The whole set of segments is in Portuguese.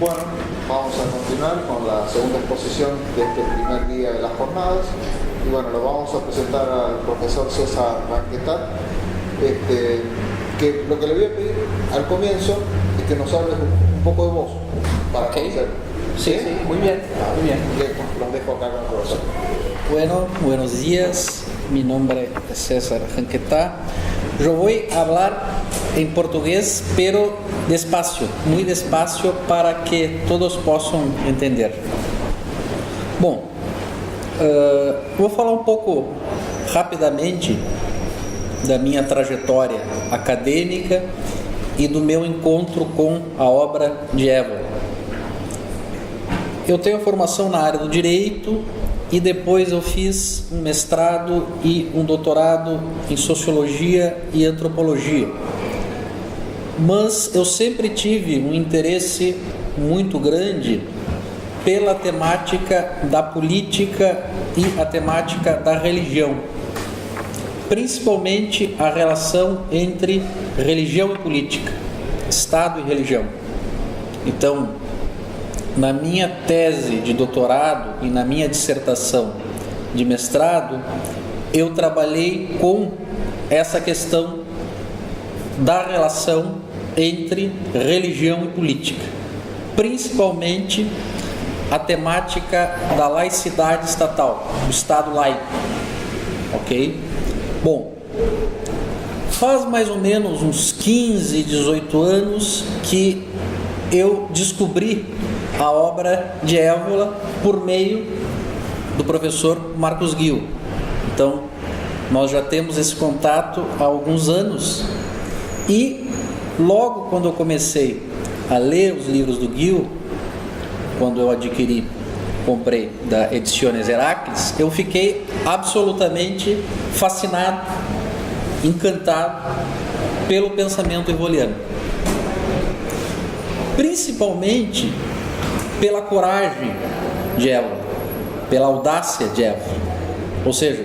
Bueno, vamos a continuar con la segunda exposición de este primer día de las jornadas. Y bueno, lo vamos a presentar al profesor César Ranquetá, que lo que le voy a pedir al comienzo es que nos hables un poco de vos, para conocer. Sí, muy bien, muy bien. Los dejo acá con el profesor. Bueno, buenos días, mi nombre es César Ranquetá. Yo voy a hablar en portugués, pero despacio, muy despacio, para que todos possam entender. Bom, vou falar um pouco rapidamente da minha trajetória acadêmica e do meu encontro com a obra de Évola. Eu tenho formação na área do direito e depois eu fiz um mestrado e um doutorado em sociologia e antropologia. Mas eu sempre tive um interesse muito grande pela temática da política e a temática da religião, principalmente a relação entre religião e política, Estado e religião. Então, na minha tese de doutorado e na minha dissertação de mestrado, eu trabalhei com essa questão da relação entre religião e política, principalmente a temática da laicidade estatal, do Estado laico, ok? Bom, faz mais ou menos uns 15, 18 anos que eu descobri a obra de Évola por meio do professor Marcos Ghio. Então, nós já temos esse contato há alguns anos e logo quando eu comecei a ler os livros do Ghio, quando eu comprei da Ediciones Heracles, eu fiquei absolutamente fascinado, encantado pelo pensamento evoliano. Principalmente pela coragem de Évola, pela audácia de Évola. Ou seja,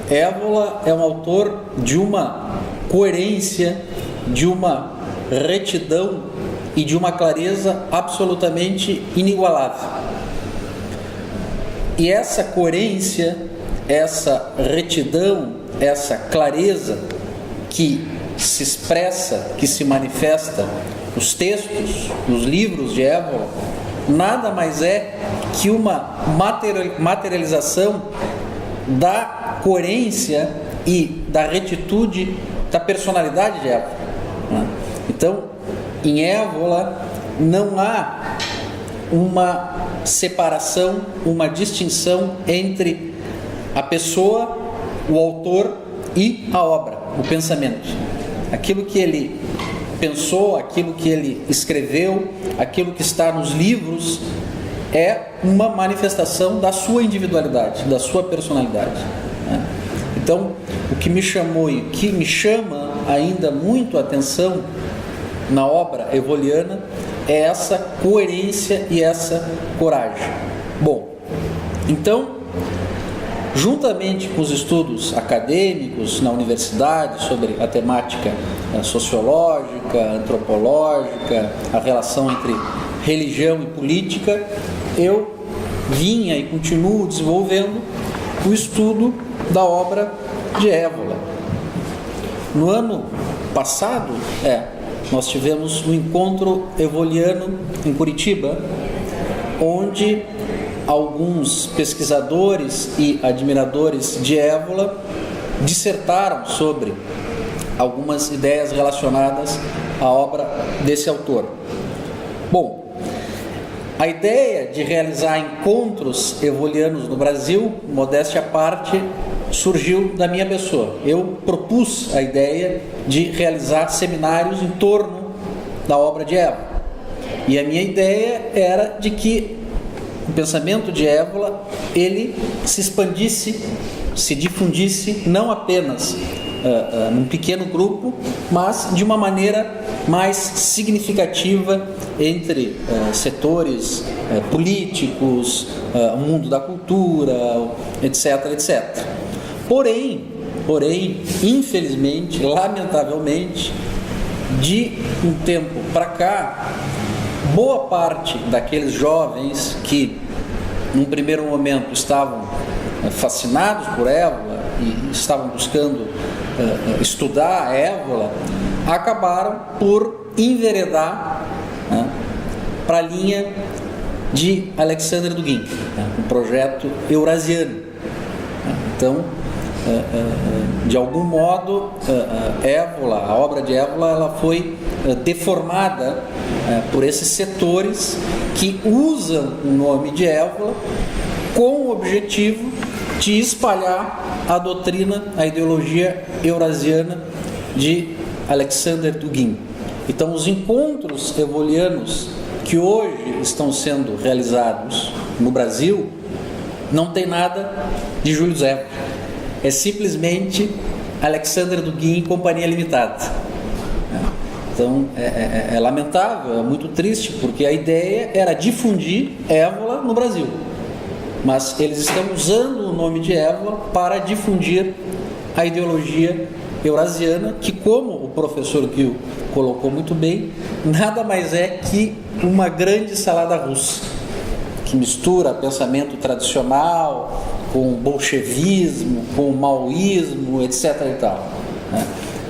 Évola é um autor de uma coerência, de uma retidão e de uma clareza absolutamente inigualável. E essa coerência, essa retidão, essa clareza que se expressa, que se manifesta nos textos, nos livros de Évola, nada mais é que uma materialização da coerência e da retitude da personalidade de Évola. Então, em Évola não há uma separação, uma distinção entre a pessoa, o autor e a obra, o pensamento. Aquilo que ele pensou, aquilo que ele escreveu, aquilo que está nos livros é uma manifestação da sua individualidade, da sua personalidade. Então, o que me chamou e o que me chama ainda muito a atenção na obra evoliana é essa coerência e essa coragem. Bom, então, juntamente com os estudos acadêmicos na universidade sobre a temática sociológica, antropológica, a relação entre religião e política, eu vinha e continuo desenvolvendo o estudo da obra de Évola. No ano passado, nós tivemos um encontro evoliano em Curitiba, onde alguns pesquisadores e admiradores de Évola dissertaram sobre algumas ideias relacionadas à obra desse autor. Bom, a ideia de realizar encontros evolianos no Brasil, modéstia à parte, surgiu da minha pessoa. Eu propus a ideia de realizar seminários em torno da obra de Évola. E a minha ideia era de que o pensamento de Évola, ele se expandisse, se difundisse, não apenas num pequeno grupo, mas de uma maneira mais significativa entre setores políticos, o mundo da cultura, etc, etc. Porém, infelizmente, lamentavelmente, de um tempo para cá, boa parte daqueles jovens que, num primeiro momento, estavam fascinados por Évola e estavam buscando estudar a Évola, acabaram por enveredar, né, para a linha de Alexander Dugin, né, um projeto eurasiano. Então, de algum modo, Évola, a obra de Évola, ela foi deformada por esses setores que usam o nome de Évola com o objetivo de espalhar a doutrina, a ideologia eurasiana de Alexander Dugin. Então, os encontros evolianos que hoje estão sendo realizados no Brasil não tem nada de Júlio Évola. É simplesmente Alexander Dugin e Companhia Limitada. Então, é lamentável, é muito triste, porque a ideia era difundir Évola no Brasil. Mas eles estão usando o nome de Évola para difundir a ideologia eurasiana, que, como o professor Gil colocou muito bem, nada mais é que uma grande salada russa, que mistura pensamento tradicional com bolchevismo, com maoísmo, etc. e tal.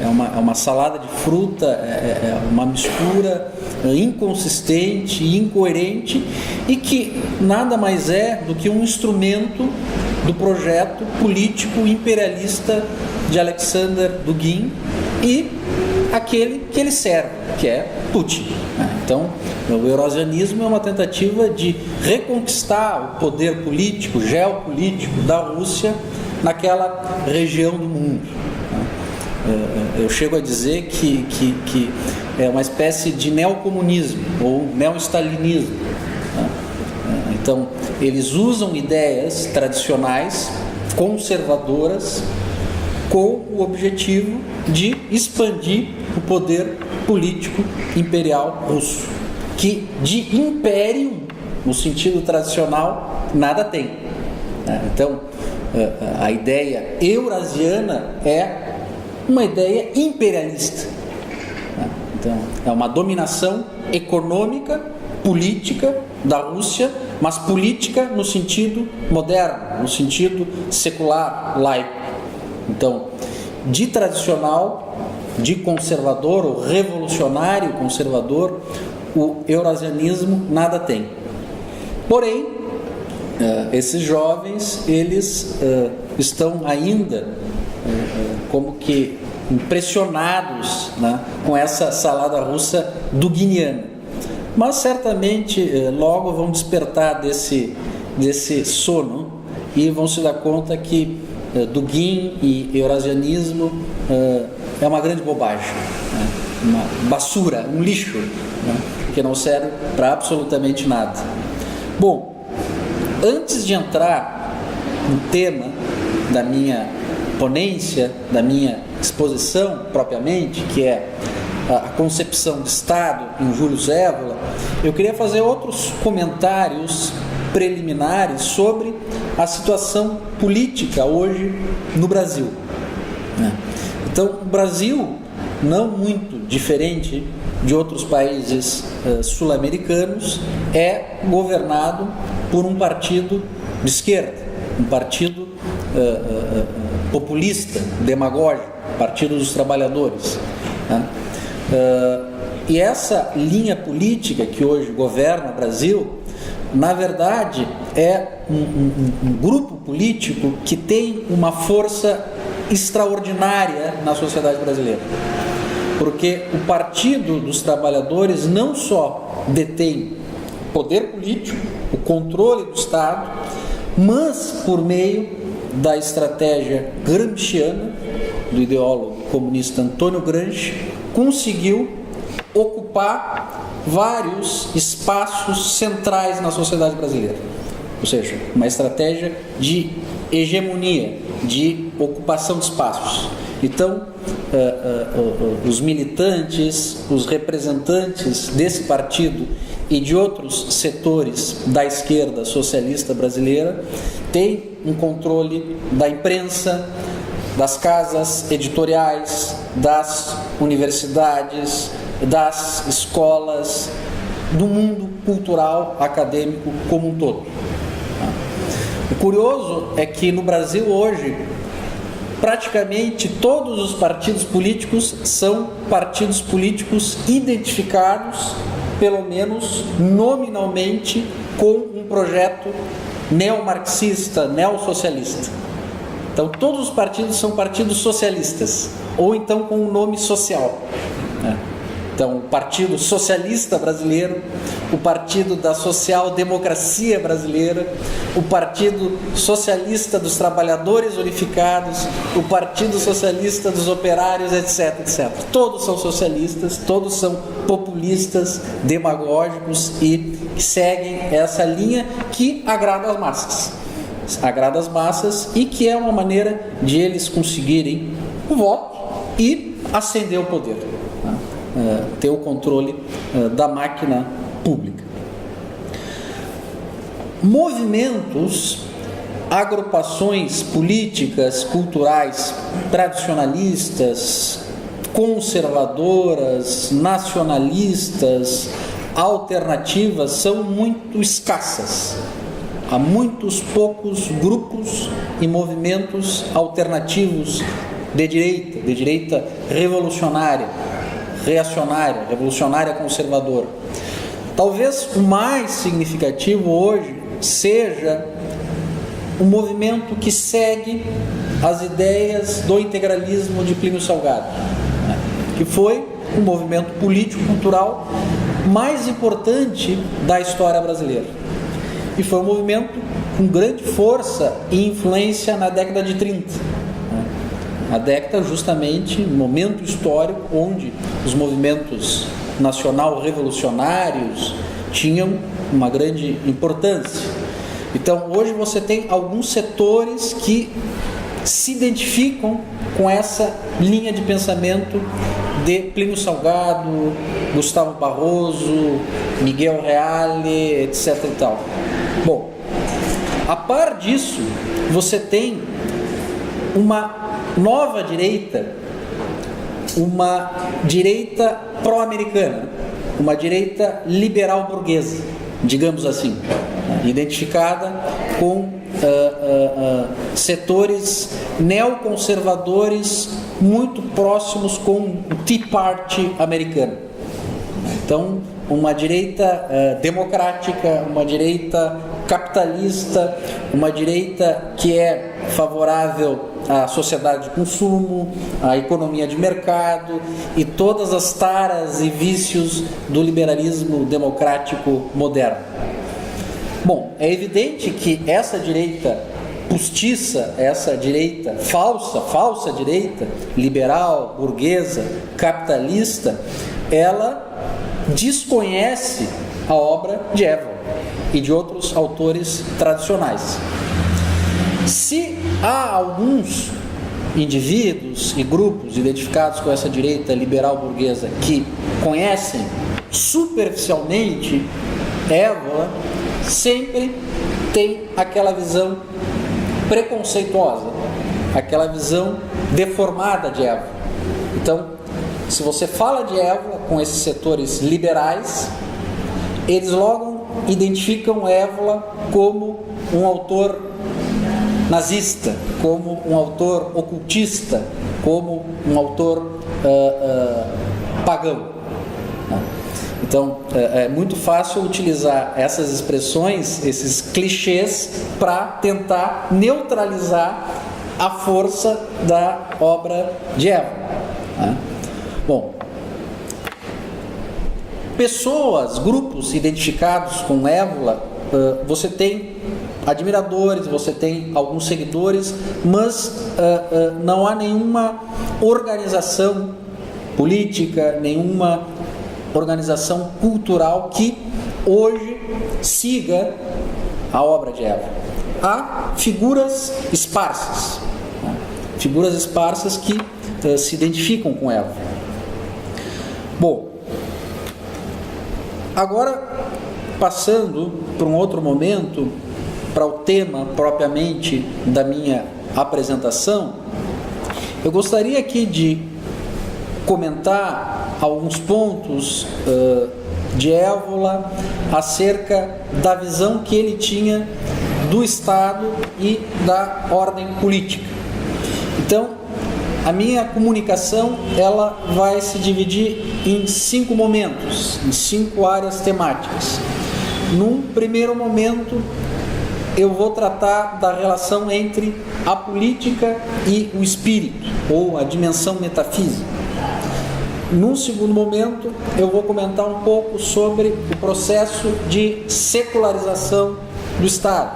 É uma salada de fruta, é uma mistura inconsistente, incoerente, e que nada mais é do que um instrumento do projeto político imperialista de Alexander Dugin e aquele que ele serve, que é Putin. Então, o eurasianismo é uma tentativa de reconquistar o poder político, geopolítico da Rússia naquela região do mundo. Eu chego a dizer que é uma espécie de neocomunismo ou neostalinismo. Então, eles usam ideias tradicionais, conservadoras, com o objetivo de expandir o poder político imperial russo, que de império, no sentido tradicional, nada tem. Então, a ideia eurasiana é uma ideia imperialista. Então, é uma dominação econômica, política da Rússia, mas política no sentido moderno, no sentido secular, laico. Então, de tradicional, de conservador ou revolucionário conservador, o eurasianismo nada tem. Porém, esses jovens, eles estão ainda como que impressionados, né, com essa salada russa duginiana. Mas certamente logo vão despertar desse sono e vão se dar conta que Dugin e eurasianismo é uma grande bobagem, né, uma basura, um lixo, né, que não serve para absolutamente nada. Bom, antes de entrar no tema da minha ponência, da minha exposição propriamente, que é a concepção de Estado em Júlio Évola, eu queria fazer outros comentários preliminares sobre a situação política hoje no Brasil. Então, o Brasil, não muito diferente de outros países sul-americanos, é governado por um partido de esquerda, um partido populista, demagógico, Partido dos Trabalhadores. E essa linha política que hoje governa o Brasil, na verdade, é um grupo político que tem uma força extraordinária na sociedade brasileira. Porque o Partido dos Trabalhadores não só detém poder político, o controle do Estado, mas por meio da estratégia gramsciana, do ideólogo comunista Antônio Gramsci, conseguiu ocupar vários espaços centrais na sociedade brasileira. Ou seja, uma estratégia de hegemonia, de ocupação de espaços. Então, os militantes, os representantes desse partido e de outros setores da esquerda socialista brasileira têm um controle da imprensa, das casas editoriais, das universidades, das escolas, do mundo cultural acadêmico como um todo. O curioso é que no Brasil hoje, praticamente todos os partidos políticos são partidos políticos identificados, pelo menos nominalmente, com um projeto neomarxista, neossocialista. Então todos os partidos são partidos socialistas, ou então com um nome social, né? Então, o Partido Socialista Brasileiro, o Partido da Social-Democracia Brasileira, o Partido Socialista dos Trabalhadores Unificados, o Partido Socialista dos Operários, etc, etc. Todos são socialistas, todos são populistas, demagógicos e seguem essa linha que agrada as massas. Agrada as massas e que é uma maneira de eles conseguirem o voto e ascender ao poder. Ter o controle da máquina pública. Movimentos, agrupações políticas, culturais, tradicionalistas, conservadoras, nacionalistas, alternativas são muito escassas. Há muitos poucos grupos e movimentos alternativos de direita revolucionária, reacionária, revolucionária conservadora. Talvez o mais significativo hoje seja um movimento que segue as ideias do integralismo de Plínio Salgado, que foi o movimento político-cultural mais importante da história brasileira. E foi um movimento com grande força e influência na década de 30. A década justamente, um momento histórico onde os movimentos nacional-revolucionários tinham uma grande importância. Então, hoje você tem alguns setores que se identificam com essa linha de pensamento de Plínio Salgado, Gustavo Barroso, Miguel Reale, etc. e tal. Bom, a par disso, você tem uma nova direita, uma direita pró-americana, uma direita liberal burguesa, digamos assim, identificada com setores neoconservadores muito próximos com o Tea Party americano. Então, uma direita democrática, uma direita capitalista, uma direita que é favorável à sociedade de consumo, à economia de mercado e todas as taras e vícios do liberalismo democrático moderno. Bom, é evidente que essa direita postiça, essa direita falsa direita, liberal, burguesa, capitalista, ela desconhece a obra de Évola e de outros autores tradicionais. Se há alguns indivíduos e grupos identificados com essa direita liberal burguesa que conhecem superficialmente Évola, sempre tem aquela visão preconceituosa, aquela visão deformada de Évola. Então, se você fala de Évola com esses setores liberais, eles logo identificam Évola como um autor nazista, como um autor ocultista, como um autor pagão. Então, é muito fácil utilizar essas expressões, esses clichês, para tentar neutralizar a força da obra de Évola. Bom, pessoas, grupos identificados com Évola, você tem admiradores, você tem alguns seguidores, mas não há nenhuma organização política, nenhuma organização cultural que hoje siga a obra de Évola. Há figuras esparsas que se identificam com Évola. Bom, agora passando para um outro momento, para o tema propriamente da minha apresentação, eu gostaria aqui de comentar alguns pontos de Évola acerca da visão que ele tinha do Estado e da ordem política. Então, a minha comunicação ela vai se dividir em 5 momentos, em 5 áreas temáticas. Num primeiro momento, eu vou tratar da relação entre a política e o espírito, ou a dimensão metafísica. Num segundo momento, eu vou comentar um pouco sobre o processo de secularização do Estado.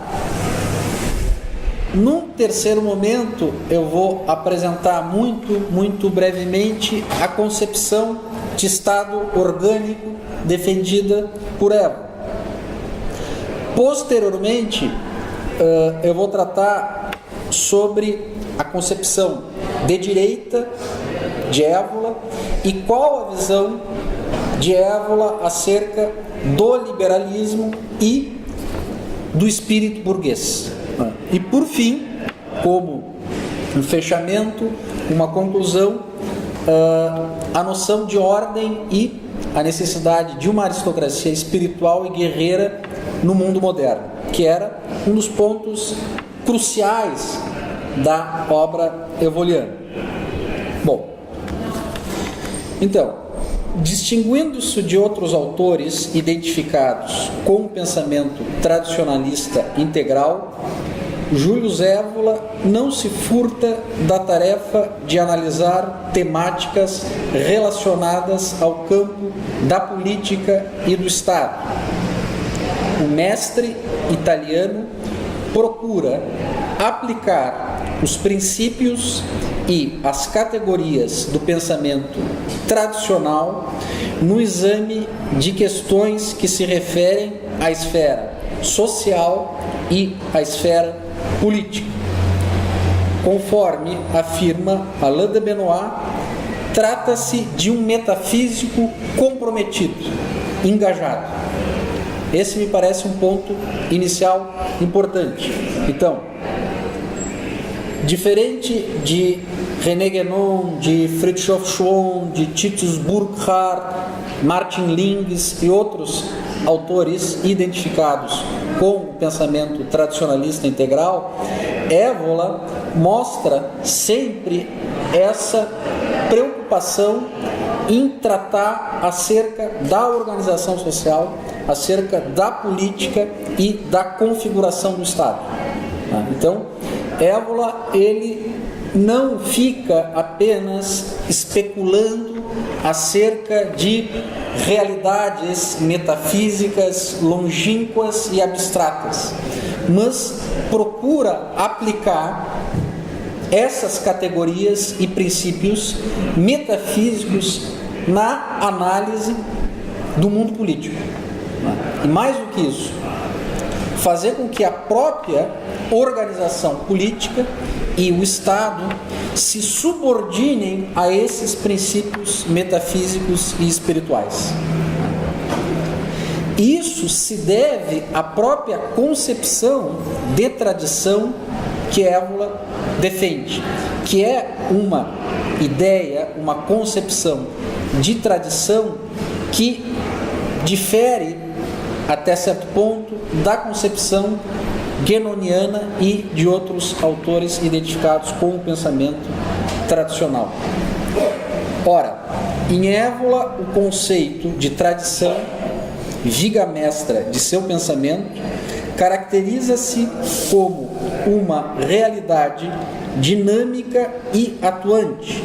Num terceiro momento, eu vou apresentar muito brevemente a concepção de Estado orgânico defendida por Évola. Posteriormente, eu vou tratar sobre a concepção de direita de Évola e qual a visão de Évola acerca do liberalismo e do espírito burguês. E por fim, como um fechamento, uma conclusão, a noção de ordem e a necessidade de uma aristocracia espiritual e guerreira no mundo moderno, que era um dos pontos cruciais da obra evoliana. Bom, então, distinguindo-se de outros autores identificados com o pensamento tradicionalista integral, Júlio Évola não se furta da tarefa de analisar temáticas relacionadas ao campo da política e do Estado. O mestre italiano procura aplicar os princípios e as categorias do pensamento tradicional no exame de questões que se referem à esfera social e à esfera política. Conforme afirma Alain de Benoist, trata-se de um metafísico comprometido, engajado. Esse me parece um ponto inicial importante. Então, diferente de René Guénon, de Fritjof Schwann, de Titus Burckhardt, Martin Lings e outros autores identificados com o pensamento tradicionalista integral, Évola mostra sempre essa preocupação em tratar acerca da organização social, acerca da política e da configuração do Estado. Então, Évola, ele não fica apenas especulando acerca de realidades metafísicas longínquas e abstratas, mas procura aplicar essas categorias e princípios metafísicos na análise do mundo político. E mais do que isso, fazer com que a própria organização política e o Estado se subordinem a esses princípios metafísicos e espirituais. Isso se deve à própria concepção de tradição que Évola defende, que é uma ideia, uma concepção de tradição que difere até certo ponto da concepção guénoniana e de outros autores identificados com o pensamento tradicional. Ora, em Évola, o conceito de tradição, viga mestra de seu pensamento, caracteriza-se como uma realidade dinâmica e atuante,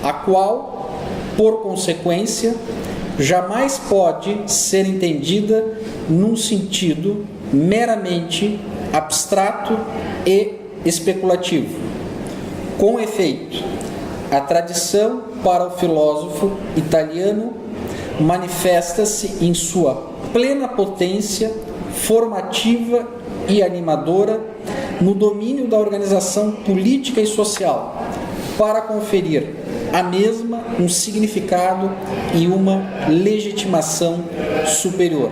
a qual, por consequência, jamais pode ser entendida num sentido meramente abstrato e especulativo. Com efeito, a tradição para o filósofo italiano manifesta-se em sua plena potência formativa e animadora no domínio da organização política e social, para conferir à mesma um significado e uma legitimação superior.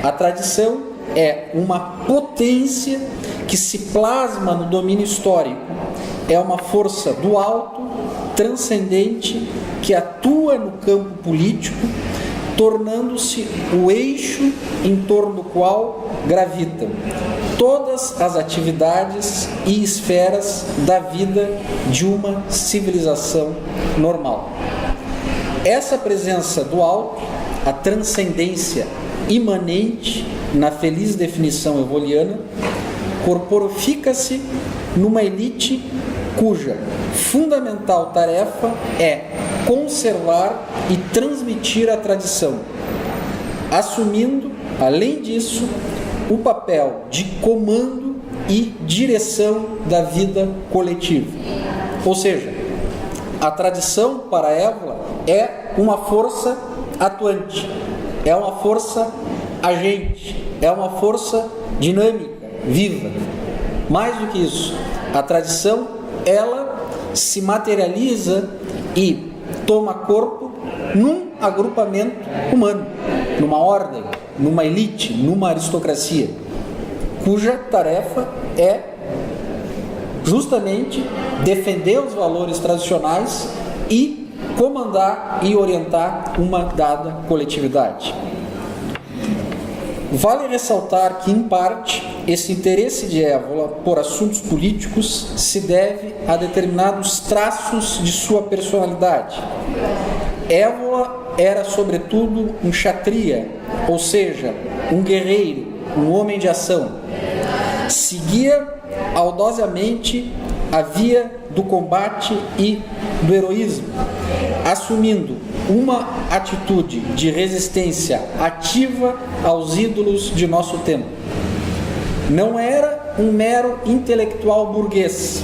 A tradição é uma potência que se plasma no domínio histórico, é uma força do alto, transcendente, que atua no campo político, tornando-se o eixo em torno do qual gravitam todas as atividades e esferas da vida de uma civilização normal. Essa presença do alto, a transcendência imanente na feliz definição evoliana, corporifica-se numa elite cuja fundamental tarefa é conservar e transmitir a tradição, assumindo, além disso, o papel de comando e direção da vida coletiva. Ou seja, a tradição para Évola é uma força atuante, é uma força agente, é uma força dinâmica, viva. Mais do que isso, a tradição, ela se materializa e toma corpo num agrupamento humano, numa ordem, numa elite, numa aristocracia, cuja tarefa é justamente defender os valores tradicionais e comandar e orientar uma dada coletividade. Vale ressaltar que, em parte, esse interesse de Évola por assuntos políticos se deve a determinados traços de sua personalidade. Évola era, sobretudo, um kshatriya, ou seja, um guerreiro, um homem de ação. Seguia audazosamente a via do combate e do heroísmo, assumindo uma atitude de resistência ativa aos ídolos de nosso tempo. Não era um mero intelectual burguês,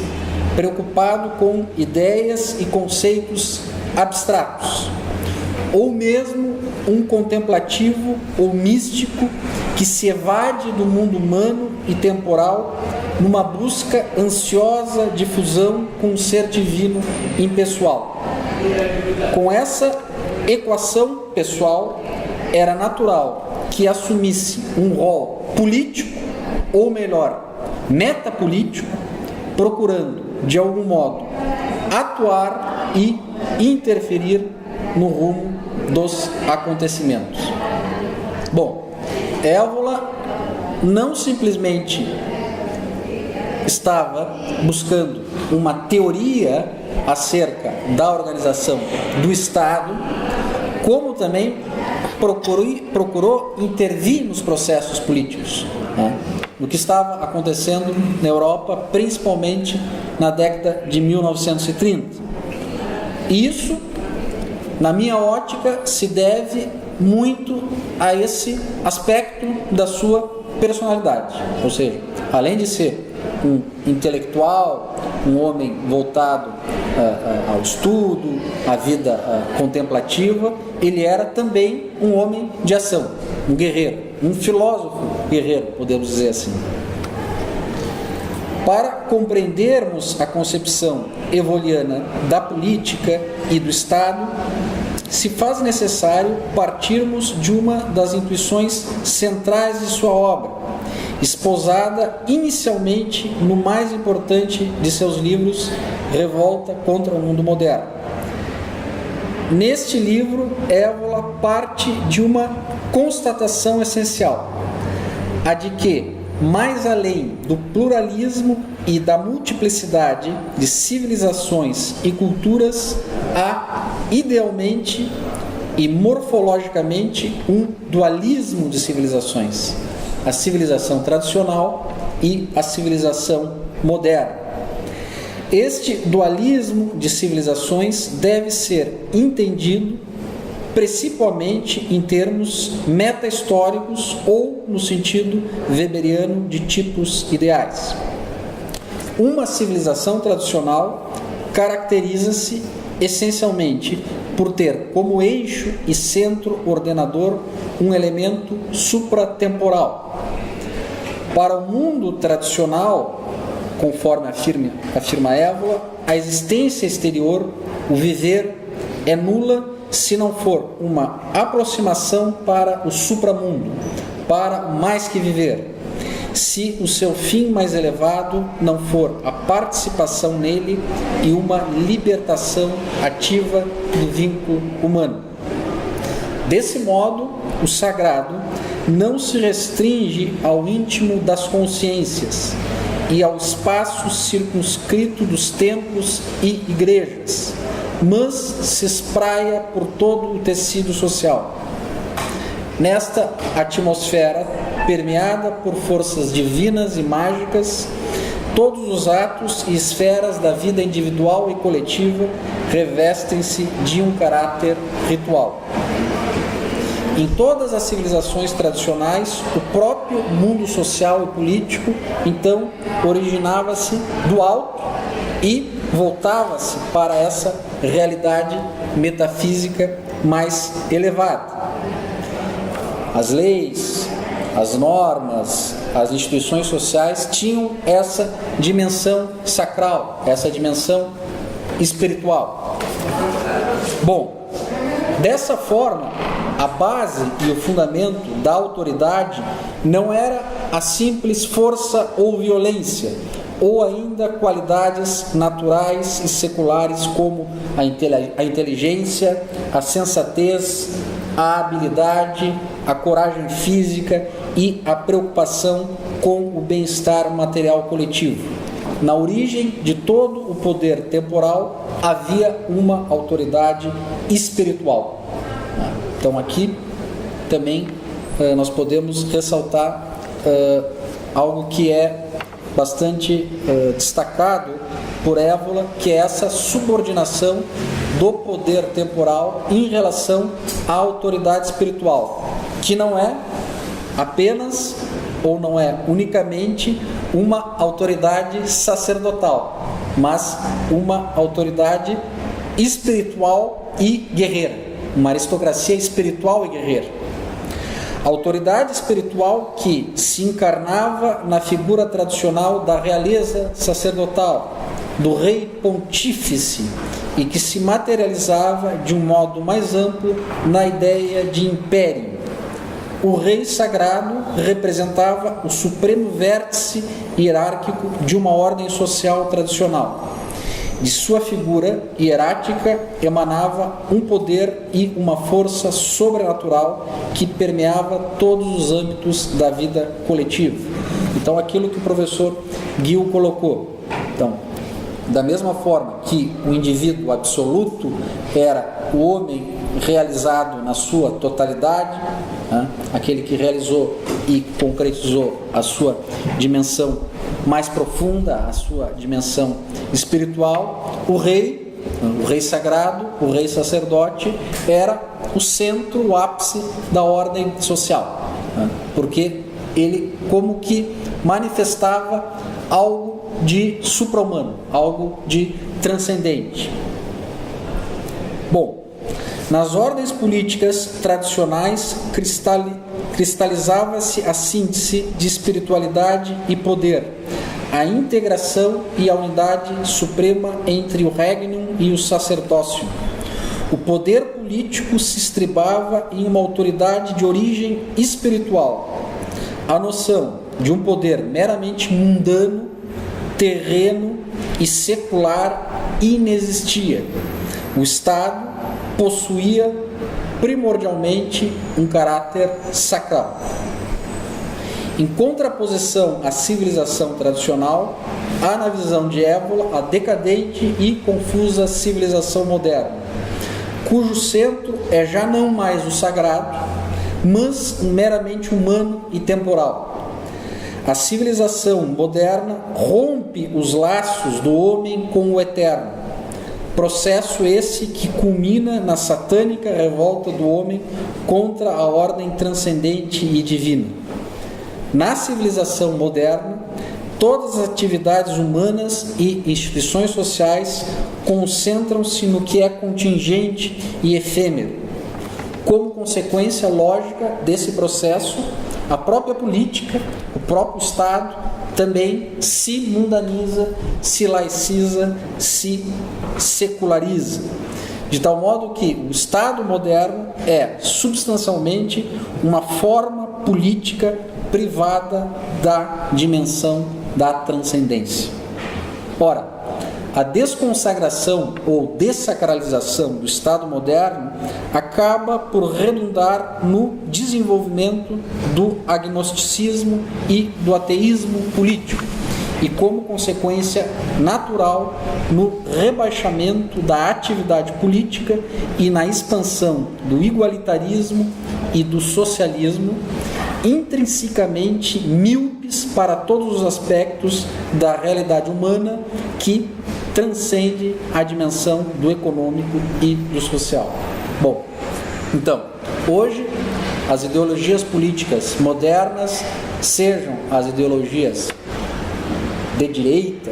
preocupado com ideias e conceitos abstratos, ou mesmo um contemplativo ou místico que se evade do mundo humano e temporal numa busca ansiosa de fusão com um ser divino impessoal. Com essa equação pessoal, era natural que assumisse um rol político, ou melhor, metapolítico, procurando, de algum modo, atuar e interferir no rumo dos acontecimentos. Bom, Évola não simplesmente estava buscando uma teoria acerca da organização do Estado, como também procurou intervir nos processos políticos, né, no que estava acontecendo na Europa, principalmente na década de 1930. E isso, na minha ótica, se deve muito a esse aspecto da sua personalidade. Ou seja, além de ser um intelectual, um homem voltado ao estudo, à vida contemplativa, ele era também um homem de ação, um guerreiro, um filósofo guerreiro, podemos dizer assim. Para compreendermos a concepção evoliana da política e do Estado, se faz necessário partirmos de uma das intuições centrais de sua obra, esposada inicialmente no mais importante de seus livros, Revolta contra o Mundo Moderno. Neste livro, Évola parte de uma constatação essencial, a de que, mais além do pluralismo e da multiplicidade de civilizações e culturas, há idealmente e morfologicamente um dualismo de civilizações: a civilização tradicional e a civilização moderna. Este dualismo de civilizações deve ser entendido principalmente em termos meta-históricos ou no sentido weberiano de tipos ideais. Uma civilização tradicional caracteriza-se essencialmente por ter como eixo e centro ordenador um elemento supratemporal. Para o mundo tradicional, conforme afirma Évola, a existência exterior, o viver, é nula se não for uma aproximação para o supramundo, para o mais que viver, se o seu fim mais elevado não for a participação nele e uma libertação ativa do vínculo humano. Desse modo, o sagrado não se restringe ao íntimo das consciências e ao espaço circunscrito dos templos e igrejas, mas se espraia por todo o tecido social. Nesta atmosfera, permeada por forças divinas e mágicas, todos os atos e esferas da vida individual e coletiva revestem-se de um caráter ritual. Em todas as civilizações tradicionais, o próprio mundo social e político, então, originava-se do alto e voltava-se para essa realidade metafísica mais elevada. As leis, as normas, as instituições sociais tinham essa dimensão sacral, essa dimensão espiritual. Bom, dessa forma, a base e o fundamento da autoridade não era a simples força ou violência, ou ainda qualidades naturais e seculares como a inteligência, a sensatez, a habilidade, a coragem física e a preocupação com o bem-estar material coletivo. Na origem de todo o poder temporal havia uma autoridade espiritual. Então aqui também nós podemos ressaltar algo que é bastante destacado por Évola, que é essa subordinação do poder temporal em relação à autoridade espiritual, que não é apenas ou não é unicamente uma autoridade sacerdotal, mas uma autoridade espiritual e guerreira, uma aristocracia espiritual e guerreira. A autoridade espiritual que se encarnava na figura tradicional da realeza sacerdotal, do rei pontífice, e que se materializava de um modo mais amplo na ideia de império. O rei sagrado representava o supremo vértice hierárquico de uma ordem social tradicional. De sua figura hierárquica emanava um poder e uma força sobrenatural que permeava todos os âmbitos da vida coletiva. Então, aquilo que o professor Gil colocou. Então, da mesma forma que o indivíduo absoluto era o homem realizado na sua totalidade, né? Aquele que realizou e concretizou a sua dimensão mais profunda, a sua dimensão espiritual, o rei sagrado, o rei sacerdote, era o centro, o ápice da ordem social, né? Porque ele como que manifestava algo de supra-humano, algo de transcendente. Bom, nas ordens políticas tradicionais cristalizava-se a síntese de espiritualidade e poder, a integração e a unidade suprema entre o regnum e o sacerdócio. O poder político se estribava em uma autoridade de origem espiritual. A noção de um poder meramente mundano, terreno e secular inexistia. O Estado possuía primordialmente um caráter sacral. Em contraposição à civilização tradicional, há na visão de Évola a decadente e confusa civilização moderna, cujo centro é já não mais o sagrado, mas meramente humano e temporal. A civilização moderna rompe os laços do homem com o eterno, processo esse que culmina na satânica revolta do homem contra a ordem transcendente e divina. Na civilização moderna, todas as atividades humanas e instituições sociais concentram-se no que é contingente e efêmero. Como consequência lógica desse processo, a própria política, o próprio Estado, também se mundaniza, se laiciza, se seculariza. De tal modo que o Estado moderno é substancialmente uma forma política privada da dimensão da transcendência. Ora, a desconsagração ou dessacralização do Estado moderno acaba por redundar no desenvolvimento do agnosticismo e do ateísmo político e, como consequência natural, no rebaixamento da atividade política e na expansão do igualitarismo e do socialismo, intrinsecamente míopes para todos os aspectos da realidade humana que transcende a dimensão do econômico e do social. Bom, então, hoje as ideologias políticas modernas, sejam as ideologias de direita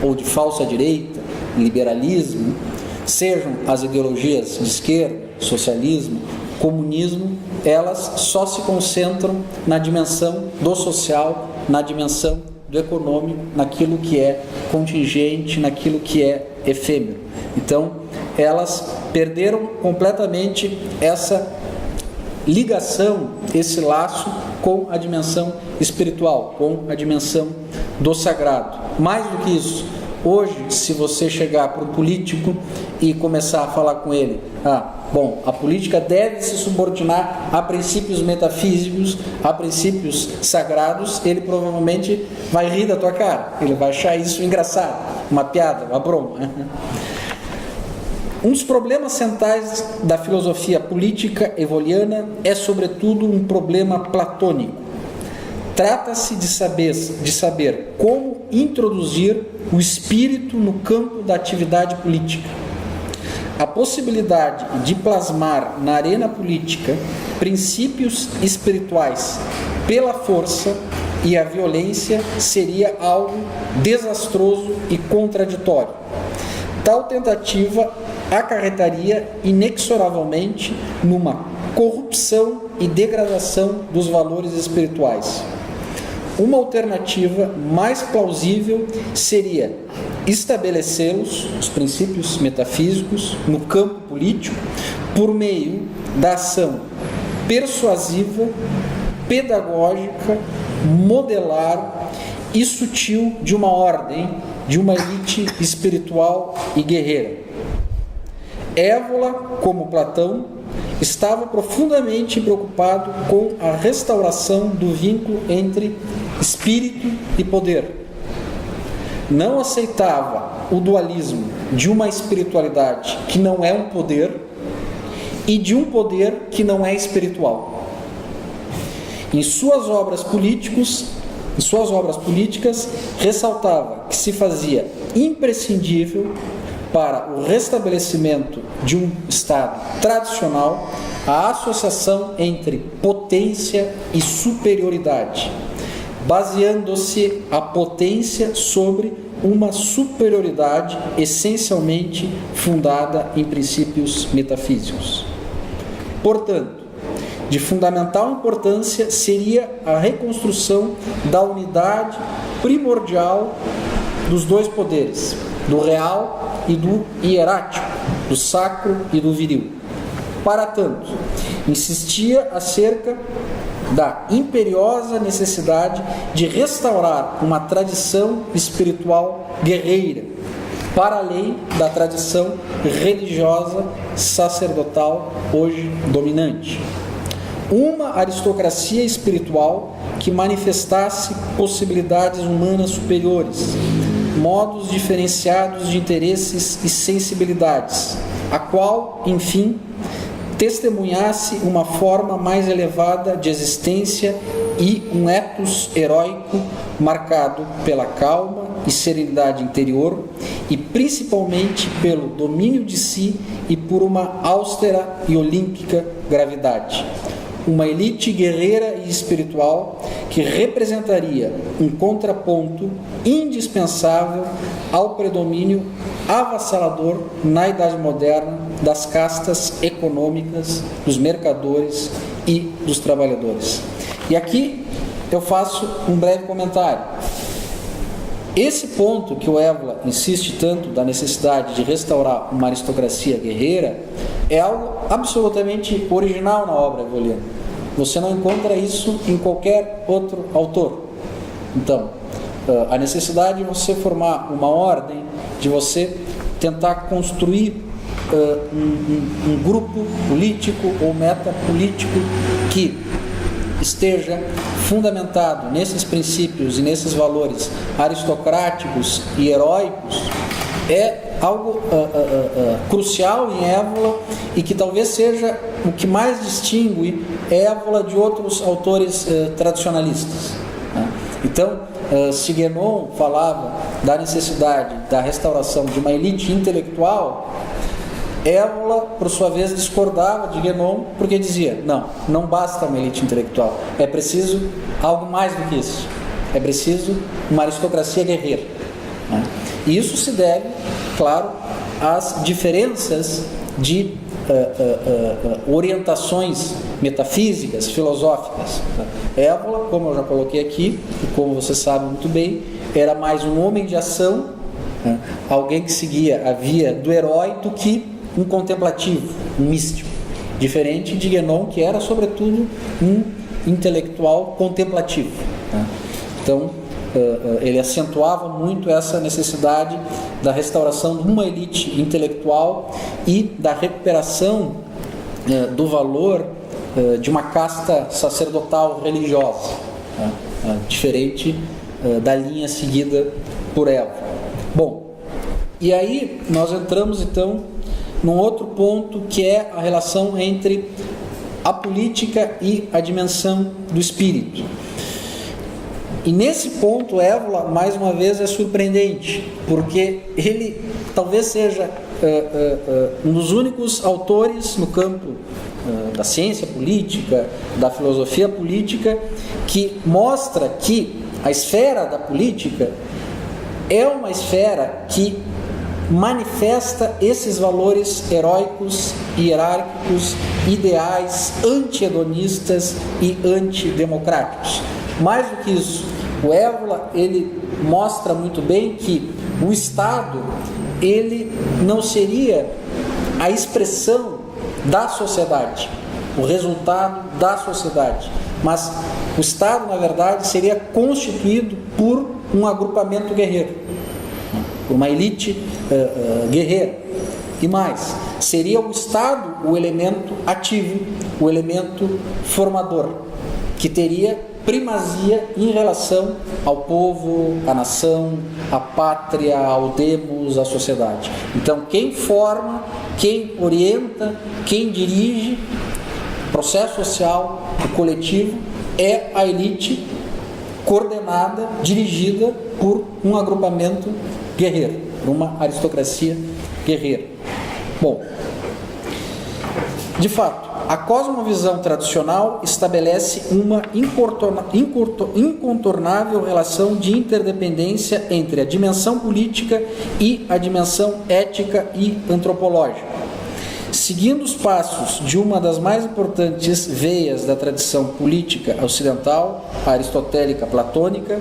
ou de falsa direita, liberalismo, sejam as ideologias de esquerda, socialismo, comunismo, elas só se concentram na dimensão do social, na dimensão do econômico, naquilo que é contingente, naquilo que é efêmero. Então, elas perderam completamente essa ligação, esse laço com a dimensão espiritual, com a dimensão do sagrado. Mais do que isso, hoje, se você chegar para um político e começar a falar com ele, a política deve se subordinar a princípios metafísicos, a princípios sagrados, ele provavelmente vai rir da tua cara, ele vai achar isso engraçado, uma piada, uma broma. Um dos problemas centrais da filosofia política evoliana é, sobretudo, um problema platônico. Trata-se de saber como introduzir o espírito no campo da atividade política. A possibilidade de plasmar na arena política princípios espirituais pela força e a violência seria algo desastroso e contraditório. Tal tentativa acarretaria inexoravelmente numa corrupção e degradação dos valores espirituais. Uma alternativa mais plausível seria estabelecê-los, os princípios metafísicos, no campo político, por meio da ação persuasiva, pedagógica, modelar e sutil de uma ordem, de uma elite espiritual e guerreira. Évola, como Platão, estava profundamente preocupado com a restauração do vínculo entre espírito e poder. Não aceitava o dualismo de uma espiritualidade que não é um poder e de um poder que não é espiritual. Em suas obras políticas, ressaltava que se fazia imprescindível para o restabelecimento de um Estado tradicional a associação entre potência e superioridade, baseando-se a potência sobre uma superioridade essencialmente fundada em princípios metafísicos. Portanto, de fundamental importância seria a reconstrução da unidade primordial dos dois poderes, do real e do hierático, do sacro e do viril. Para tanto, insistia acerca da imperiosa necessidade de restaurar uma tradição espiritual guerreira, para além da tradição religiosa sacerdotal hoje dominante. Uma aristocracia espiritual que manifestasse possibilidades humanas superiores, modos diferenciados de interesses e sensibilidades, a qual, enfim, testemunhasse uma forma mais elevada de existência e um ethos heróico marcado pela calma e serenidade interior e principalmente pelo domínio de si e por uma austera e olímpica gravidade. Uma elite guerreira e espiritual que representaria um contraponto indispensável ao predomínio avassalador na Idade Moderna das castas econômicas, dos mercadores e dos trabalhadores. E aqui eu faço um breve comentário. Esse ponto que o Évola insiste tanto da necessidade de restaurar uma aristocracia guerreira é algo absolutamente original na obra evoliana. Você não encontra isso em qualquer outro autor. Então, a necessidade de você formar uma ordem de você tentar construir um grupo político ou metapolítico que esteja fundamentado nesses princípios e nesses valores aristocráticos e heróicos, é algo crucial em Évola e que talvez seja o que mais distingue Évola de outros autores tradicionalistas. Então, se Guénon falava da necessidade da restauração de uma elite intelectual, Évola, por sua vez, discordava de Guénon, porque dizia, não basta uma elite intelectual, é preciso algo mais do que isso, é preciso uma aristocracia guerreira. E isso se deve, claro, às diferenças de orientações metafísicas, filosóficas. Évola, como eu já coloquei aqui, e como você sabe muito bem, era mais um homem de ação, alguém que seguia a via do herói, do que um contemplativo, um místico, diferente de Guénon, que era sobretudo um intelectual contemplativo. Então, ele acentuava muito essa necessidade da restauração de uma elite intelectual e da recuperação do valor de uma casta sacerdotal religiosa, diferente da linha seguida por Évola. Bom, e aí nós entramos então num outro ponto, que é a relação entre a política e a dimensão do espírito. E nesse ponto, Évola, mais uma vez, é surpreendente, porque ele talvez seja um dos únicos autores no campo da ciência política, da filosofia política, que mostra que a esfera da política é uma esfera que manifesta esses valores heróicos, hierárquicos, ideais, anti-hedonistas e antidemocráticos. Mais do que isso, o Évola, ele mostra muito bem que o Estado, ele não seria a expressão da sociedade, o resultado da sociedade, mas o Estado, na verdade, seria constituído por um agrupamento guerreiro, por uma elite guerreira. E mais, seria o Estado o elemento ativo, o elemento formador, que teria primazia em relação ao povo, à nação, à pátria, ao demos, à sociedade. Então, quem forma, quem orienta, quem dirige o processo social, o coletivo, é a elite coordenada, dirigida por um agrupamento guerreiro, por uma aristocracia guerreira. Bom, de fato, a cosmovisão tradicional estabelece uma incontornável relação de interdependência entre a dimensão política e a dimensão ética e antropológica. Seguindo os passos de uma das mais importantes veias da tradição política ocidental, a aristotélica platônica,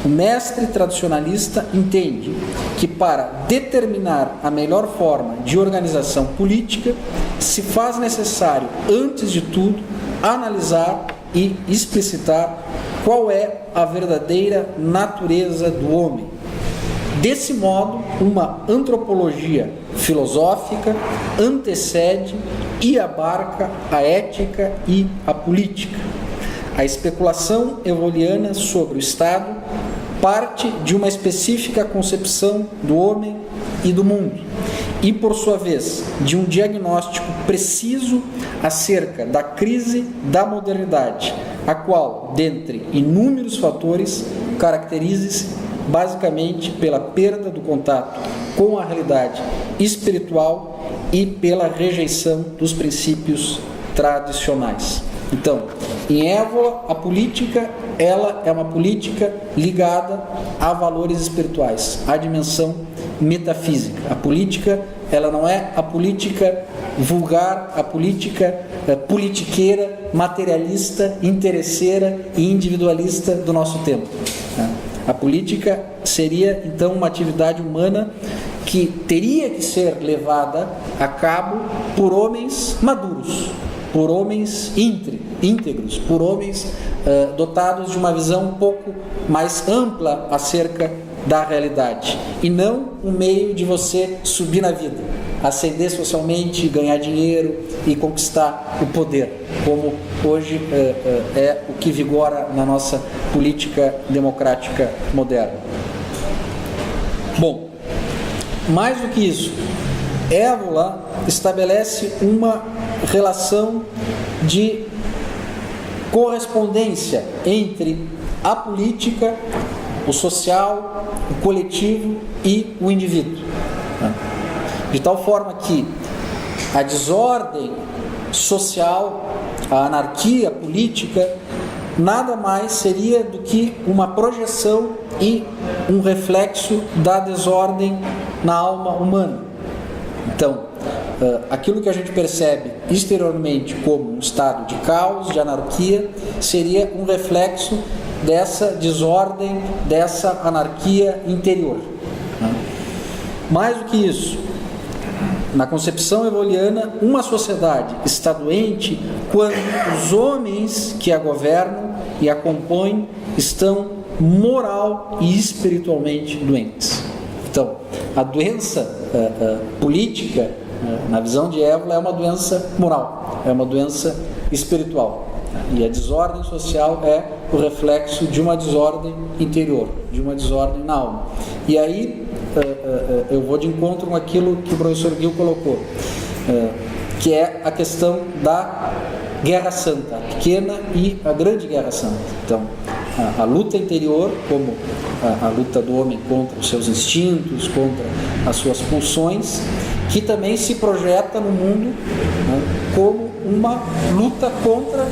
o mestre tradicionalista entende que para determinar a melhor forma de organização política, se faz necessário, antes de tudo, analisar e explicitar qual é a verdadeira natureza do homem. Desse modo, uma antropologia filosófica antecede e abarca a ética e a política. A especulação evoliana sobre o Estado parte de uma específica concepção do homem e do mundo, e, por sua vez, de um diagnóstico preciso acerca da crise da modernidade, a qual, dentre inúmeros fatores, caracteriza-se basicamente pela perda do contato com a realidade espiritual e pela rejeição dos princípios tradicionais. Então, em Évola, a política, ela é uma política ligada a valores espirituais, à dimensão metafísica. A política, ela não é a política vulgar, a política politiqueira, materialista, interesseira e individualista do nosso tempo. A política seria, então, uma atividade humana que teria que ser levada a cabo por homens maduros, por homens íntegros, por homens dotados de uma visão um pouco mais ampla acerca da realidade e não um meio de você subir na vida, ascender socialmente, ganhar dinheiro e conquistar o poder, como hoje é o que vigora na nossa política democrática moderna. Bom, mais do que isso, Évola estabelece uma relação de correspondência entre a política, o social, o coletivo e o indivíduo. De tal forma que a desordem social, a anarquia política, nada mais seria do que uma projeção e um reflexo da desordem na alma humana. Então, aquilo que a gente percebe exteriormente como um estado de caos, de anarquia, seria um reflexo dessa desordem, dessa anarquia interior. Mais do que isso, na concepção evoliana, uma sociedade está doente quando os homens que a governam e a compõem estão moral e espiritualmente doentes. Então, a doença política, na visão de Évola, é uma doença moral, é uma doença espiritual. E a desordem social é o reflexo de uma desordem interior, de uma desordem na alma. E aí eu vou de encontro com aquilo que o professor Gil colocou, que é a questão da Guerra Santa, a pequena e a grande Guerra Santa. Então, a luta interior, como a luta do homem contra os seus instintos, contra as suas pulsões, que também se projeta no mundo, né, como uma luta contra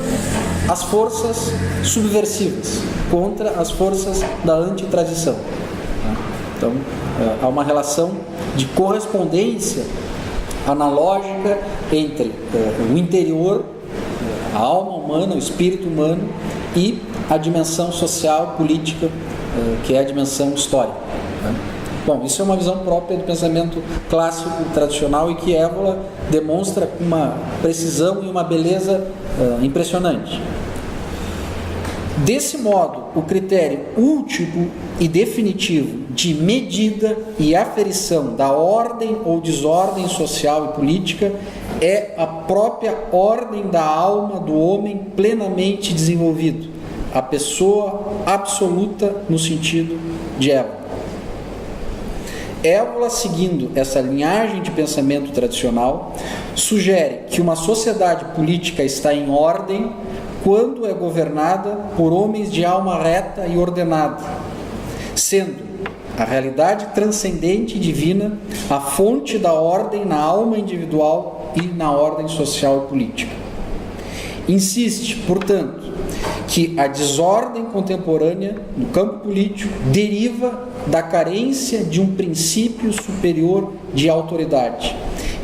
as forças subversivas, contra as forças da antitradição. Então, há uma relação de correspondência analógica entre o interior, a alma humana, o espírito humano, e a dimensão social, política, que é a dimensão histórica. Bom, isso é uma visão própria do pensamento clássico tradicional e que Évola demonstra com uma precisão e uma beleza impressionante. Desse modo, o critério último e definitivo de medida e aferição da ordem ou desordem social e política é a própria ordem da alma do homem plenamente desenvolvido, a pessoa absoluta no sentido de Évola. Évola, seguindo essa linhagem de pensamento tradicional, sugere que uma sociedade política está em ordem quando é governada por homens de alma reta e ordenada, sendo a realidade transcendente e divina a fonte da ordem na alma individual e na ordem social e política. Insiste, portanto, que a desordem contemporânea no campo político deriva da carência de um princípio superior de autoridade,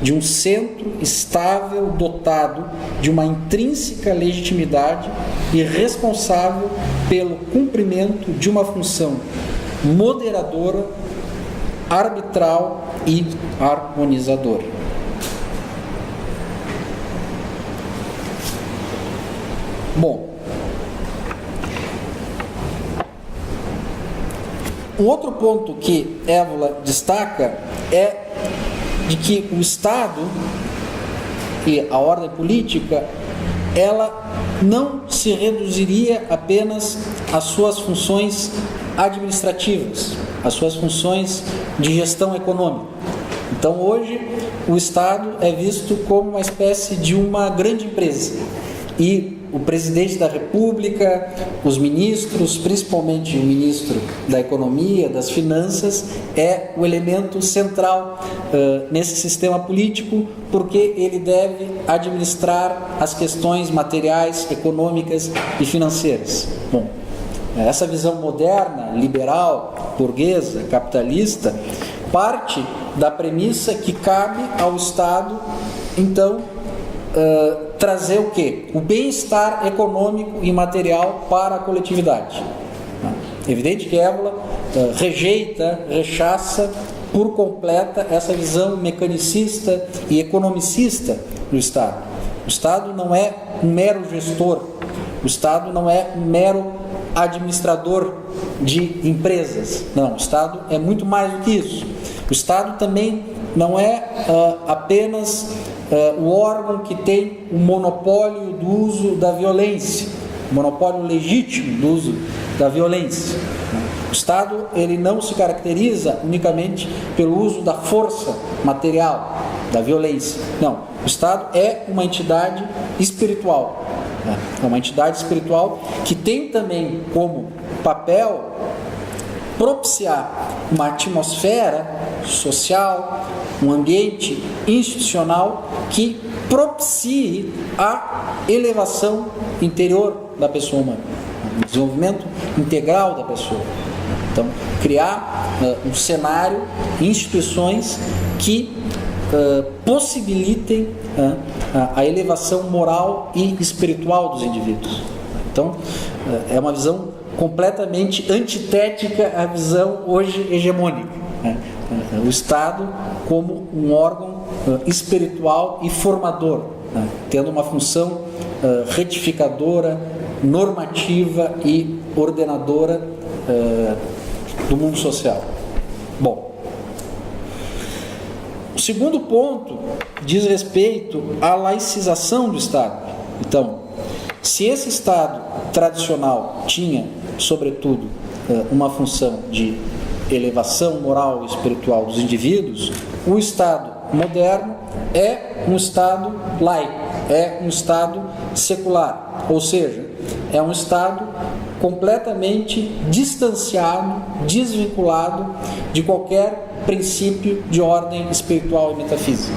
de um centro estável dotado de uma intrínseca legitimidade e responsável pelo cumprimento de uma função moderadora, arbitral e harmonizadora. Bom, um outro ponto que Évola destaca é de que o Estado e a ordem política, ela não se reduziria apenas às suas funções administrativas, às suas funções de gestão econômica. Então, hoje, o Estado é visto como uma espécie de uma grande empresa e o presidente da República, os ministros, principalmente o ministro da Economia, das Finanças, é o elemento central nesse sistema político, porque ele deve administrar as questões materiais, econômicas e financeiras. Bom, essa visão moderna, liberal, burguesa, capitalista, parte da premissa que cabe ao Estado, então, trazer o quê? O bem-estar econômico e material para a coletividade. É evidente que Évola rechaça por completa essa visão mecanicista e economicista do Estado. O Estado não é um mero gestor, o Estado não é um mero administrador de empresas. Não, o Estado é muito mais do que isso. O Estado também não é apenas o órgão que tem o monopólio do uso da violência, o monopólio legítimo do uso da violência. O Estado, ele não se caracteriza unicamente pelo uso da força material, da violência. Não, o Estado é uma entidade espiritual. É uma entidade espiritual que tem também como papel propiciar uma atmosfera social, um ambiente institucional que propicie a elevação interior da pessoa humana, o desenvolvimento integral da pessoa. Então, criar um cenário, instituições que possibilitem a elevação moral e espiritual dos indivíduos. Então, é uma visão completamente antitética à visão hoje hegemônica. O Estado como um órgão espiritual e formador, tendo uma função retificadora, normativa e ordenadora do mundo social. Bom, o segundo ponto diz respeito à laicização do Estado. Então, se esse Estado tradicional tinha, sobretudo, uma função de elevação moral e espiritual dos indivíduos, o Estado moderno é um Estado laico, é um Estado secular, ou seja, é um Estado completamente distanciado, desvinculado de qualquer princípio de ordem espiritual e metafísica.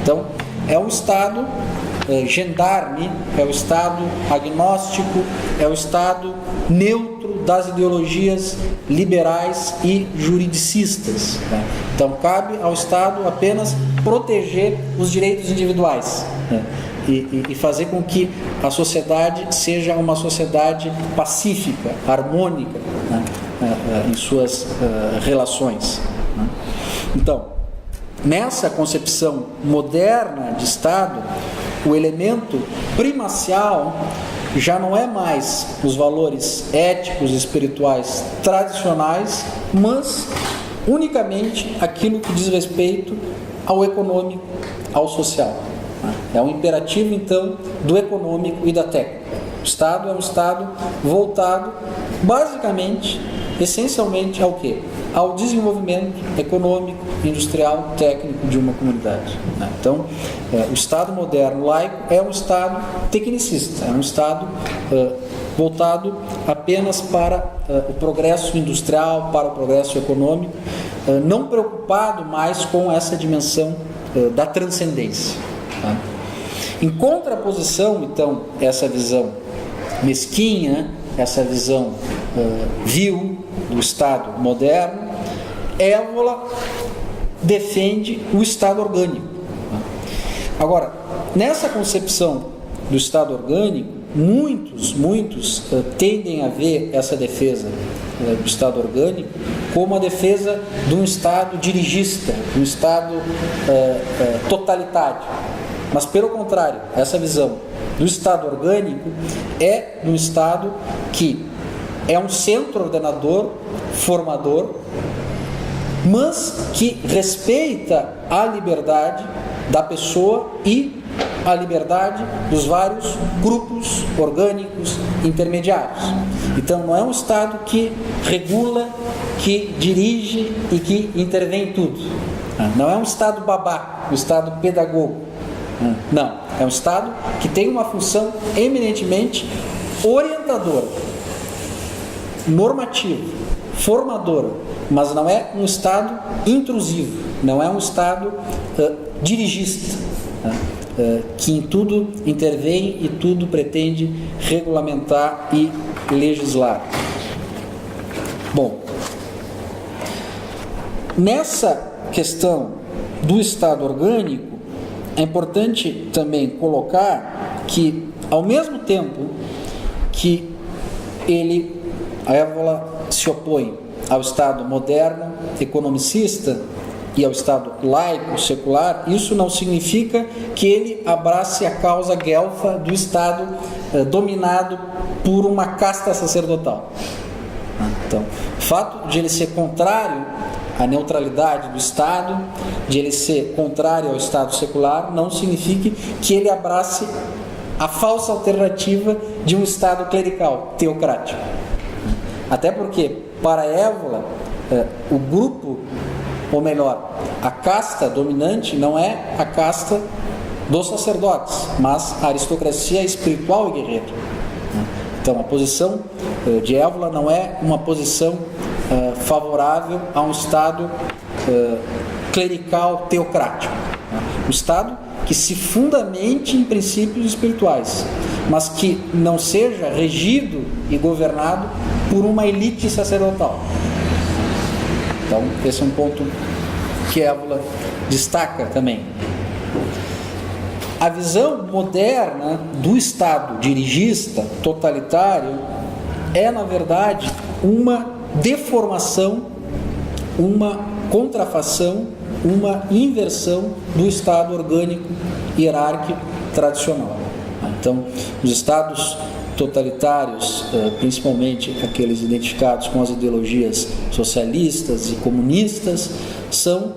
Então, é um Estado gendarme, é o Estado agnóstico, é o Estado neutro das ideologias liberais e juridicistas. Então, cabe ao Estado apenas proteger os direitos individuais e fazer com que a sociedade seja uma sociedade pacífica, harmônica em suas relações. Então, nessa concepção moderna de Estado, o elemento primacial já não é mais os valores éticos e espirituais tradicionais, mas unicamente aquilo que diz respeito ao econômico, ao social. É um imperativo, então, do econômico e da técnica. O Estado é um Estado voltado, basicamente, essencialmente, ao quê? Ao desenvolvimento econômico, industrial, técnico de uma comunidade. Então, o Estado moderno laico é um Estado tecnicista, é um Estado voltado apenas para o progresso industrial, para o progresso econômico, não preocupado mais com essa dimensão da transcendência. Em contraposição, então, essa visão mesquinha, essa visão vil do Estado moderno, Évola defende o Estado orgânico. Agora, nessa concepção do Estado orgânico, muitos tendem a ver essa defesa do Estado orgânico como a defesa de um Estado dirigista, de um Estado totalitário. Mas, pelo contrário, essa visão do Estado orgânico é um Estado que é um centro ordenador, formador, mas que respeita a liberdade da pessoa e a liberdade dos vários grupos orgânicos intermediários. Então, não é um Estado que regula, que dirige e que intervém em tudo. Não é um Estado babá, um Estado pedagogo. Não, é um Estado que tem uma função eminentemente orientadora, normativa, formadora, mas não é um Estado intrusivo, não é um Estado dirigista, que em tudo intervém e tudo pretende regulamentar e legislar. Bom, nessa questão do Estado orgânico, é importante também colocar que, ao mesmo tempo que a Évola se opõe ao Estado moderno, economicista, e ao Estado laico, secular, isso não significa que ele abrace a causa guelfa do Estado dominado por uma casta sacerdotal. Então, o fato de ele ser contrário à neutralidade do Estado, de ele ser contrário ao Estado secular, não significa que ele abrace a falsa alternativa de um Estado clerical, teocrático. Até porque, para Évola, o grupo, ou melhor, a casta dominante não é a casta dos sacerdotes, mas a aristocracia espiritual e guerreira. Então, a posição de Évola não é uma posição favorável a um Estado clerical teocrático. Um Estado que se fundamente em princípios espirituais, mas que não seja regido e governado por uma elite sacerdotal. Então, esse é um ponto que Évola destaca também. A visão moderna do Estado dirigista, totalitário, é, na verdade, uma deformação, uma contrafação, uma inversão do Estado orgânico, hierárquico, tradicional. Então, os Estados totalitários, principalmente aqueles identificados com as ideologias socialistas e comunistas, são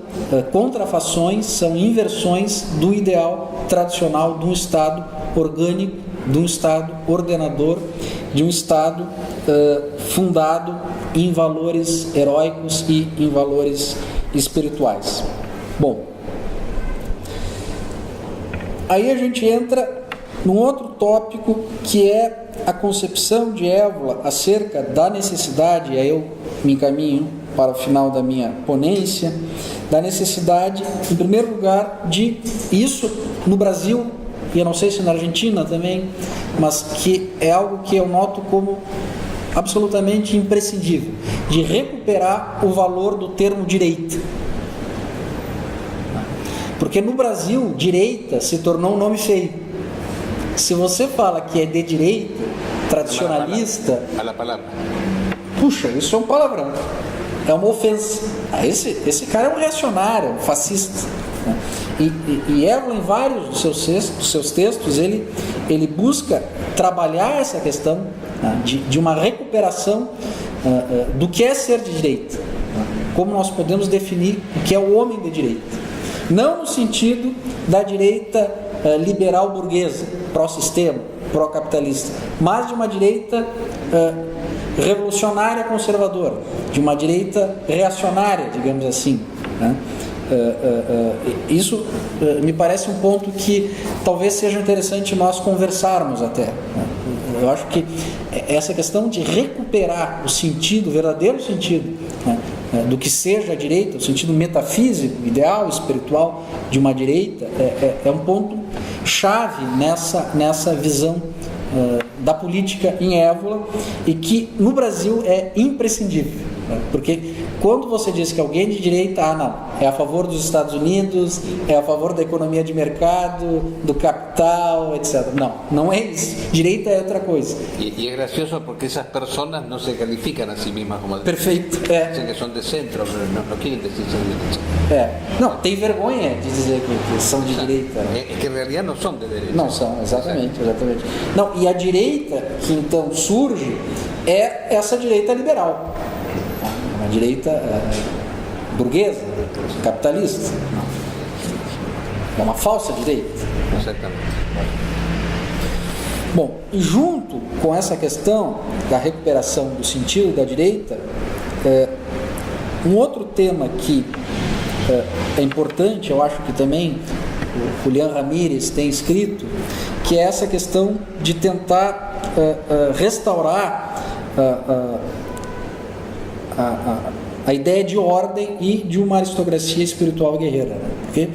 contrafações, são inversões do ideal tradicional de um Estado orgânico, de um Estado ordenador, de um Estado fundado em valores heróicos e em valores espirituais. Bom, aí a gente entra num outro tópico que é a concepção de Évola acerca da necessidade, e aí eu me encaminho para o final da minha ponência, da necessidade, em primeiro lugar, de isso no Brasil, e eu não sei se na Argentina também, mas que é algo que eu noto como absolutamente imprescindível, de recuperar o valor do termo direita. Porque no Brasil, direita se tornou um nome feio. Se você fala que é de direita, tradicionalista, puxa, isso é um palavrão, é uma ofensa. Esse cara é um reacionário, um fascista. E Évola, em vários dos seus textos, ele busca trabalhar essa questão de uma recuperação do que é ser de direita, como nós podemos definir o que é o homem de direita. Não no sentido da direita liberal burguesa, pró-sistema, pró-capitalista, mas de uma direita revolucionária conservadora, de uma direita reacionária, digamos assim. Isso me parece um ponto que talvez seja interessante nós conversarmos até. Eu acho que essa questão de recuperar o sentido, o verdadeiro sentido, do que seja a direita, o sentido metafísico, ideal, espiritual de uma direita, é um ponto chave nessa visão da política em Évola, e que no Brasil é imprescindível, porque quando você diz que alguém de direita, não, é a favor dos Estados Unidos, é a favor da economia de mercado, do capital, etc. Não é isso. Direita é outra coisa. E é gracioso porque essas pessoas não se qualificam a si mesmas como perfeito. Dizem que são de centro, não querem dizer que são de direita. Não, tem vergonha de dizer que são de direita. É que em realidade não são de direita. Não são, exatamente. Não, e a direita que então surge é essa direita liberal. Uma direita burguesa, capitalista. É uma falsa direita. Exatamente. Bom, e junto com essa questão da recuperação do sentido da direita, um outro tema que é importante, eu acho que também o Julián Ramírez tem escrito, que é essa questão de tentar restaurar a ideia de ordem e de uma aristocracia espiritual guerreira, né? Porque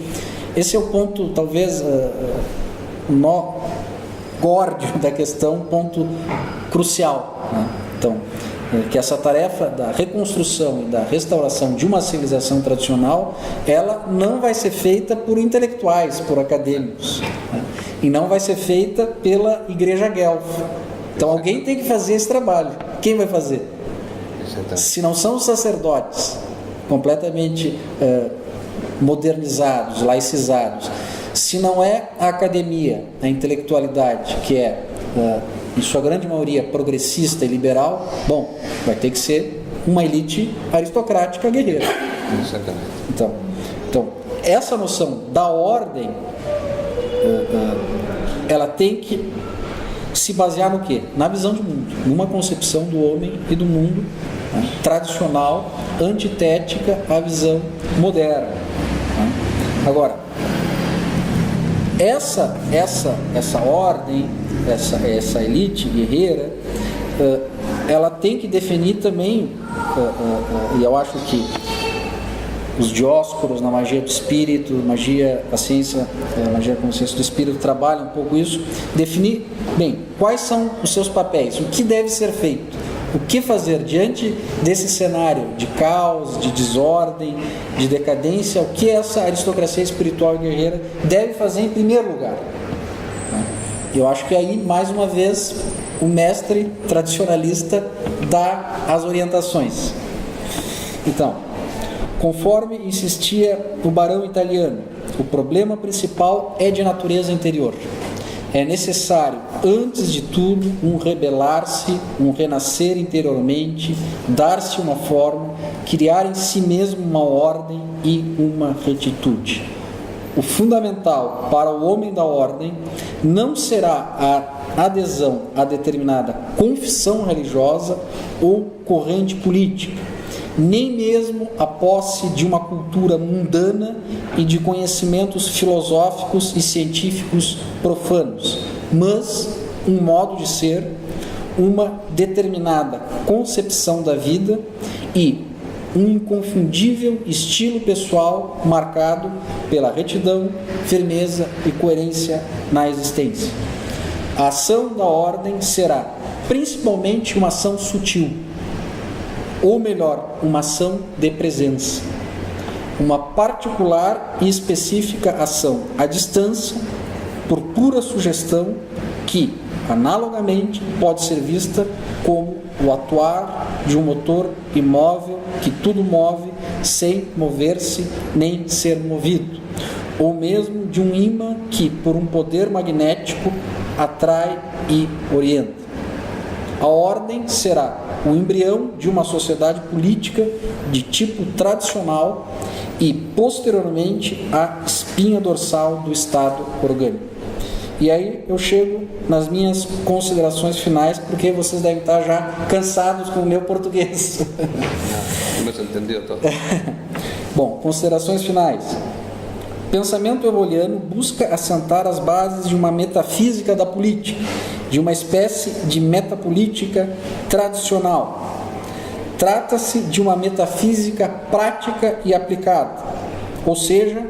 esse é o ponto, talvez, nó górdio da questão, ponto crucial, né? Então, que essa tarefa da reconstrução e da restauração de uma civilização tradicional, ela não vai ser feita por intelectuais, por acadêmicos, né? E não vai ser feita pela Igreja Guelfa. Então alguém tem que fazer esse trabalho. Quem vai fazer? Se não são os sacerdotes completamente modernizados, laicizados, se não é a academia, a intelectualidade, que é, em sua grande maioria, progressista e liberal, bom, vai ter que ser uma elite aristocrática guerreira. Exatamente. Então, essa noção da ordem, ela tem que se basear no quê? Na visão de mundo, numa concepção do homem e do mundo, né, tradicional, antitética à visão moderna. Né? Agora, essa ordem, essa elite guerreira, ela tem que definir também, e eu acho que os dióscuros na magia do espírito, magia da ciência, magia como ciência do espírito trabalham um pouco isso, definir bem quais são os seus papéis, o que deve ser feito, o que fazer diante desse cenário de caos, de desordem, de decadência, o que essa aristocracia espiritual e guerreira deve fazer em primeiro lugar. Eu acho que aí, mais uma vez, o mestre tradicionalista dá as orientações. Então, conforme insistia o barão italiano, o problema principal é de natureza interior. É necessário, antes de tudo, um rebelar-se, um renascer interiormente, dar-se uma forma, criar em si mesmo uma ordem e uma retitude. O fundamental para o homem da ordem não será a adesão a determinada confissão religiosa ou corrente política, nem mesmo a posse de uma cultura mundana e de conhecimentos filosóficos e científicos profanos, mas um modo de ser, uma determinada concepção da vida e um inconfundível estilo pessoal marcado pela retidão, firmeza e coerência na existência. A ação da ordem será principalmente uma ação sutil, ou melhor, uma ação de presença, uma particular e específica ação à distância, por pura sugestão, que, analogamente, pode ser vista como o atuar de um motor imóvel que tudo move sem mover-se nem ser movido, ou mesmo de um ímã que, por um poder magnético, atrai e orienta. A ordem será o embrião de uma sociedade política de tipo tradicional e, posteriormente, a espinha dorsal do Estado orgânico. E aí eu chego nas minhas considerações finais, porque vocês devem estar já cansados com o meu português. Mas entendeu todo. Bom, considerações finais. O pensamento eoliano busca assentar as bases de uma metafísica da política, de uma espécie de metapolítica tradicional. Trata-se de uma metafísica prática e aplicada, ou seja,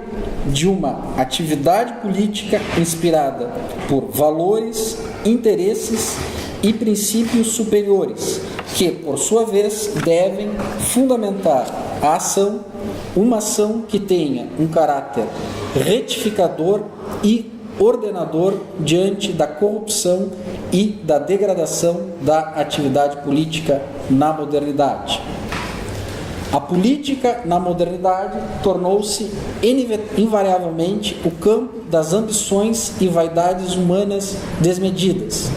de uma atividade política inspirada por valores, interesses e princípios superiores, que, por sua vez, devem fundamentar a ação, uma ação que tenha um caráter retificador e ordenador diante da corrupção e da degradação da atividade política na modernidade. A política na modernidade tornou-se invariavelmente o campo das ambições e vaidades humanas desmedidas,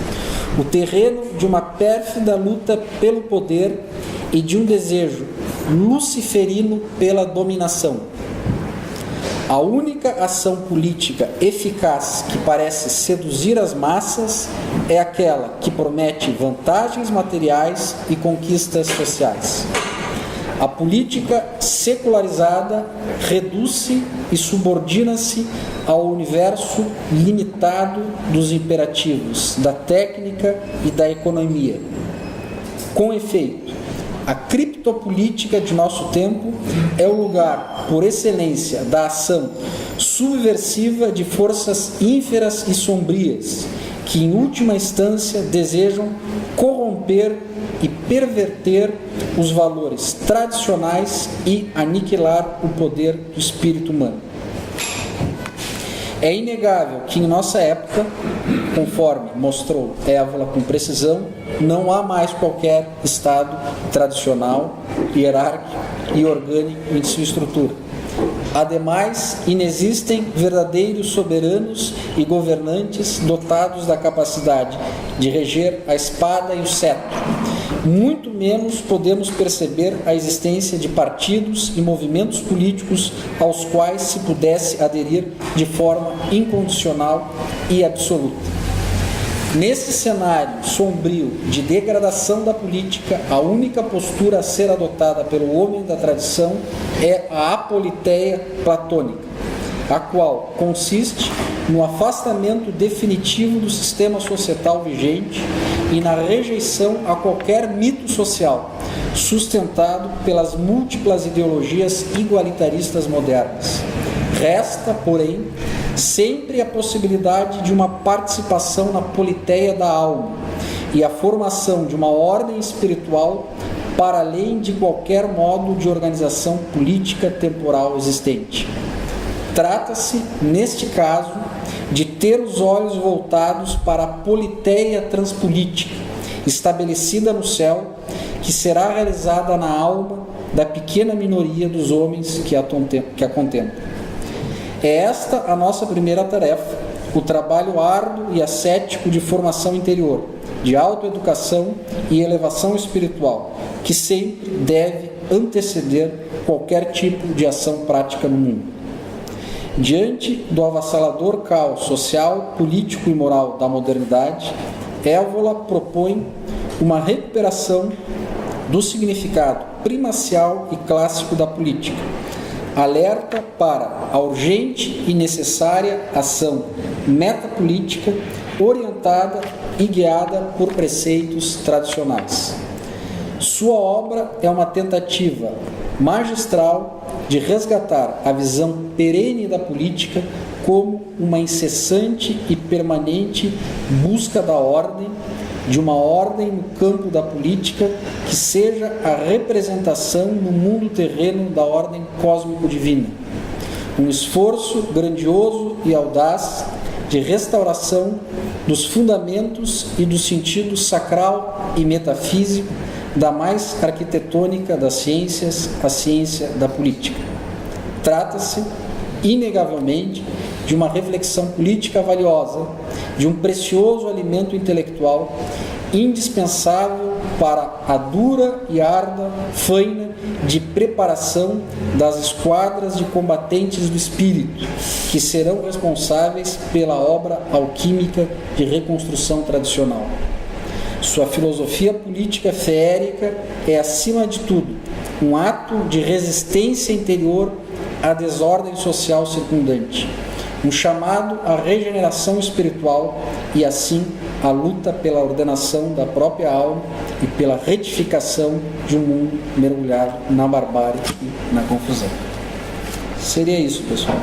o terreno de uma pérfida luta pelo poder e de um desejo luciferino pela dominação. A única ação política eficaz que parece seduzir as massas é aquela que promete vantagens materiais e conquistas sociais. A política secularizada reduz-se e subordina-se ao universo limitado dos imperativos da técnica e da economia. Com efeito, a criptopolítica de nosso tempo é o lugar, por excelência, da ação subversiva de forças ínferas e sombrias, que, em última instância, desejam corromper e perverter os valores tradicionais e aniquilar o poder do espírito humano. É inegável que em nossa época, conforme mostrou Évola com precisão, não há mais qualquer Estado tradicional, hierárquico e orgânico em sua estrutura. Ademais, inexistem verdadeiros soberanos e governantes dotados da capacidade de reger a espada e o cetro. Muito menos podemos perceber a existência de partidos e movimentos políticos aos quais se pudesse aderir de forma incondicional e absoluta. Nesse cenário sombrio de degradação da política, a única postura a ser adotada pelo homem da tradição é a apoliteia platônica, a qual consiste no afastamento definitivo do sistema societal vigente e na rejeição a qualquer mito social, sustentado pelas múltiplas ideologias igualitaristas modernas. Resta, porém, sempre a possibilidade de uma participação na politeia da alma e a formação de uma ordem espiritual para além de qualquer modo de organização política temporal existente. Trata-se, neste caso, de ter os olhos voltados para a politeia transpolítica, estabelecida no céu, que será realizada na alma da pequena minoria dos homens que a contemplam. É esta a nossa primeira tarefa, o trabalho árduo e ascético de formação interior, de autoeducação e elevação espiritual, que sempre deve anteceder qualquer tipo de ação prática no mundo. Diante do avassalador caos social, político e moral da modernidade, Évola propõe uma recuperação do significado primacial e clássico da política. Alerta para a urgente e necessária ação metapolítica orientada e guiada por preceitos tradicionais. Sua obra é uma tentativa magistral de resgatar a visão perene da política como uma incessante e permanente busca da ordem, de uma ordem no campo da política que seja a representação no mundo terreno da ordem cósmico-divina. Um esforço grandioso e audaz de restauração dos fundamentos e do sentido sacral e metafísico da mais arquitetônica das ciências, a ciência da política. Trata-se, inegavelmente, de uma reflexão política valiosa, de um precioso alimento intelectual indispensável para a dura e árdua faina de preparação das esquadras de combatentes do espírito, que serão responsáveis pela obra alquímica de reconstrução tradicional. Sua filosofia política feérica é, acima de tudo, um ato de resistência interior à desordem social circundante, um chamado à regeneração espiritual e, assim, a luta pela ordenação da própria alma e pela retificação de um mundo mergulhado na barbárie e na confusão. Seria isso, pessoal.